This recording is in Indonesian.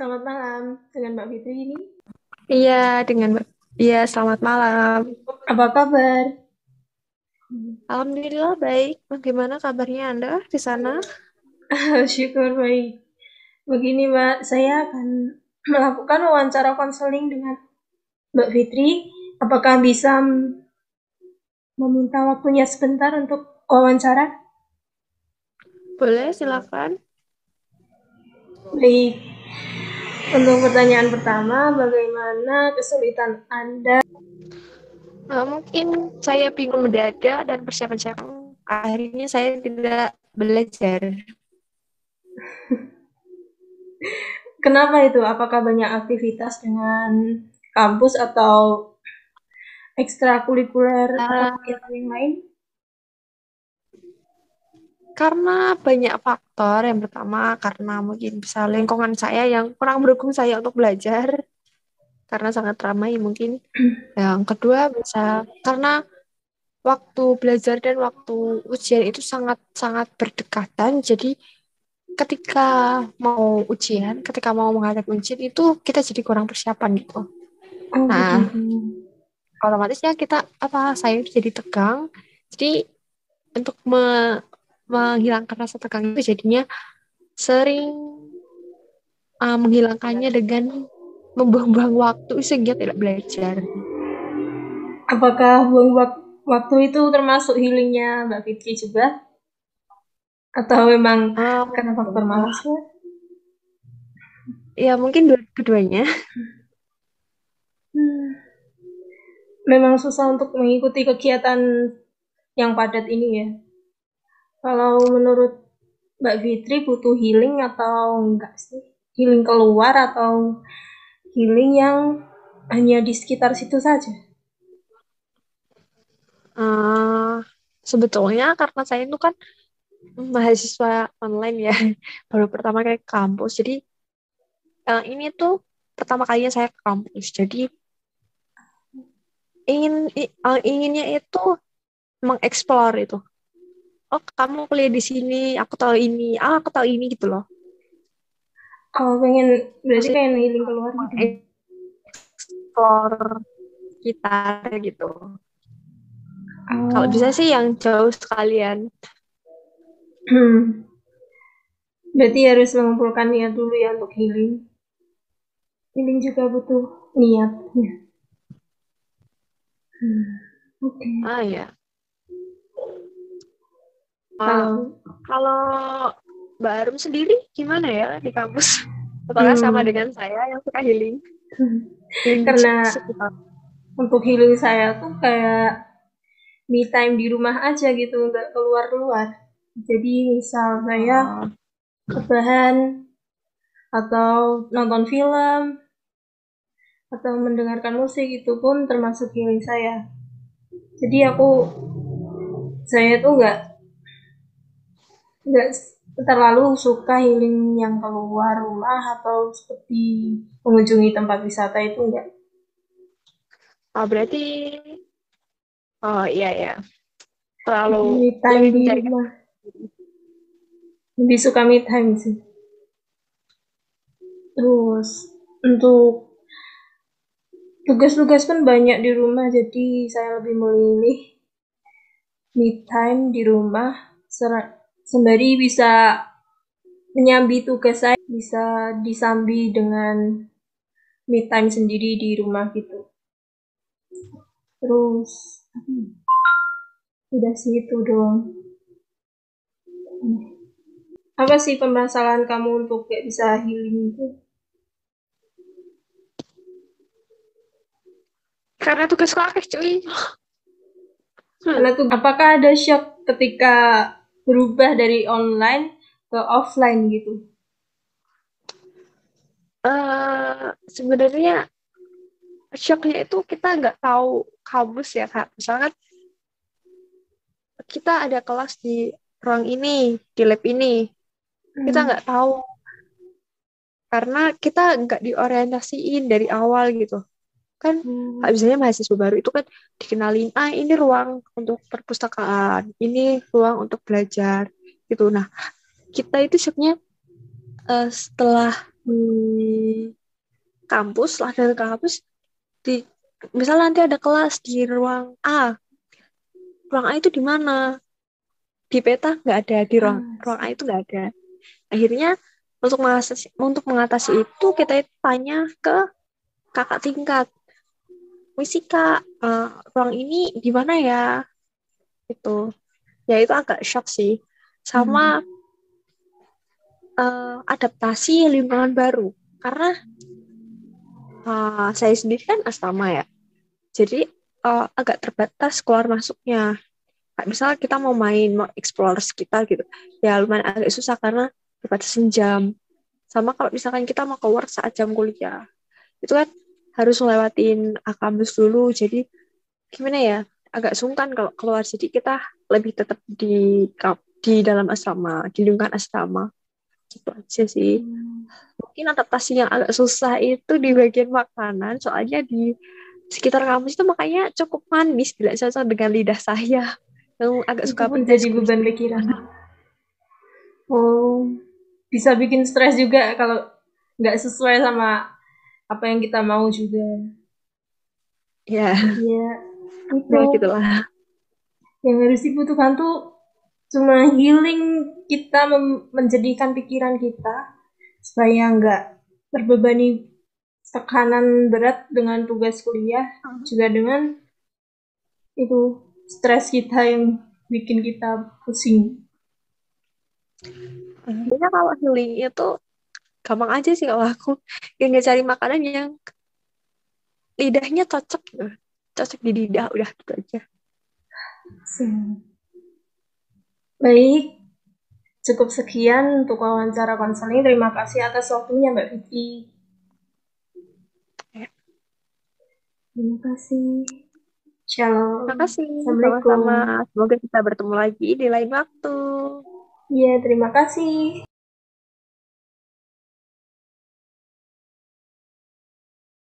Selamat malam dengan Mbak Fitri ini. Iya, iya, selamat malam. Apa kabar? Alhamdulillah baik. Bagaimana kabarnya Anda di sana? Syukur baik. Begini Mbak, saya akan melakukan wawancara konseling dengan Mbak Fitri. Apakah bisa meminta waktunya sebentar untuk wawancara? Boleh, silakan. Baik. Untuk pertanyaan pertama, bagaimana kesulitan Anda? Mungkin saya bingung mendadak dan persiapan-persiapan. Akhirnya saya tidak belajar. Kenapa itu? Apakah banyak aktivitas dengan kampus atau ekstrakurikuler atau Eh, kegiatan yang lain? karena banyak faktor. Yang pertama, karena mungkin bisa lingkungan saya yang kurang mendukung saya untuk belajar. Karena sangat ramai mungkin. Yang kedua, bisa karena waktu belajar dan waktu ujian itu sangat-sangat berdekatan. Jadi ketika ketika mau menghadapi ujian itu kita jadi kurang persiapan gitu. Oh Nah, begitu. otomatis ya saya jadi tegang. Jadi untuk menghilangkan rasa tegang itu jadinya sering menghilangkannya dengan membuang-buang waktu sehingga tidak belajar. Apakah buang waktu itu termasuk healingnya Mbak Fitri juga? Atau memang karena faktor Ya, malas ya? ya mungkin keduanya. Hmm, memang susah untuk mengikuti kegiatan yang padat ini ya. Kalau menurut Mbak Fitri butuh healing atau enggak sih? Healing keluar atau healing yang hanya di sekitar situ saja? Eh, Sebetulnya karena saya itu kan mahasiswa online ya, baru pertama kali ke kampus. Jadi ini tuh pertama kalinya saya ke kampus. Jadi inginnya itu mengeksplor itu. Oh, kamu kuliah di sini, aku tahu ini, aku tahu ini gitu loh. Oh, pengen berarti Masih pengen healing keluar gitu. mengeksplor sekitar gitu. Kalau bisa Oh, sih yang jauh sekalian. berarti harus mengumpulkan niat dulu ya untuk healing. Healing juga butuh niat. Oke. Ah ya. Ah, Kalau kalau Mbak Arum sendiri gimana ya di kampus? Apakah sama hmm, dengan saya yang suka healing? Healing di karena sekitar. untuk healing saya tuh kayak me time di rumah aja gitu, nggak keluar-keluar. Jadi misal saya Oh, rebahan atau nonton film atau mendengarkan musik itu pun termasuk healing saya. Jadi saya tuh nggak terlalu suka healing yang keluar rumah atau seperti mengunjungi tempat wisata itu enggak. berarti iya ya. Terlalu Me time lebih di mencari rumah. Lebih suka me time sih. Terus untuk tugas-tugas kan banyak di rumah, jadi saya lebih memilih me time di rumah sembari bisa menyambi tugas saya, bisa disambi dengan me time sendiri di rumah gitu. Terus udah sih itu doang. Apa sih permasalahan kamu untuk gak bisa healing itu? karena tugasku akeh cuy. Karena tuh apakah ada shock ketika berubah dari online ke offline gitu? Sebenarnya shocknya itu kita nggak tahu kampus ya kak. Misalkan kita ada kelas di ruang ini, di lab ini, kita Hmm. nggak tahu karena kita nggak diorientasiin dari awal gitu. Kan biasanya mahasiswa baru itu kan dikenalin, ini ruang untuk perpustakaan, ini ruang untuk belajar gitu. Nah, kita itu shocknya setelah di kampus lah, dari kampus di misal nanti ada kelas di ruang A. Ruang A itu di mana? Di peta nggak ada, di Ah, ruang A itu nggak ada. Akhirnya untuk mengatasi itu kita itu tanya ke kakak tingkat. Misi kak, ruang ini di mana ya? Itu, ya itu agak shock sih. Sama hmm. adaptasi lingkungan baru. Karena saya sendiri kan asrama ya. Jadi agak terbatas keluar masuknya. Kayak misalnya kita mau main, mau explore sekitar gitu. Ya lumayan agak susah karena dibatasin jam. Sama kalau misalkan kita mau keluar saat jam kuliah. Itu kan harus ngelewatin kampus dulu. Jadi gimana ya? Agak sungkan kalau keluar. Jadi kita lebih tetap di dalam asrama, di lingkungan asrama. Gitu aja sih. Hmm. Mungkin adaptasi yang agak susah itu di bagian makanan. Soalnya di sekitar kampus itu makanya cukup manis bila cocok dengan lidah saya yang agak Itu suka pun pedas jadi beban sedikit. pikiran. Oh, bisa bikin stres juga kalau nggak sesuai sama apa yang kita mau juga. Ya, Iya, itu ya gitulah. yang harus dibutuhkan tuh cuma healing kita, menjadikan pikiran kita supaya nggak terbebani tekanan berat dengan tugas kuliah, juga dengan itu stres kita yang bikin kita pusing. Intinya kalau healing itu gampang aja sih kalau aku. Tinggal cari makanan yang lidahnya cocok gitu. Cocok di lidah udah gitu aja. Baik, cukup sekian untuk wawancara konseling. Terima kasih atas waktunya Mbak Vicky. Ya, Terima kasih. Shalom. makasih Assalamualaikum. sama-sama. Semoga kita bertemu lagi di lain waktu. Iya, terima kasih.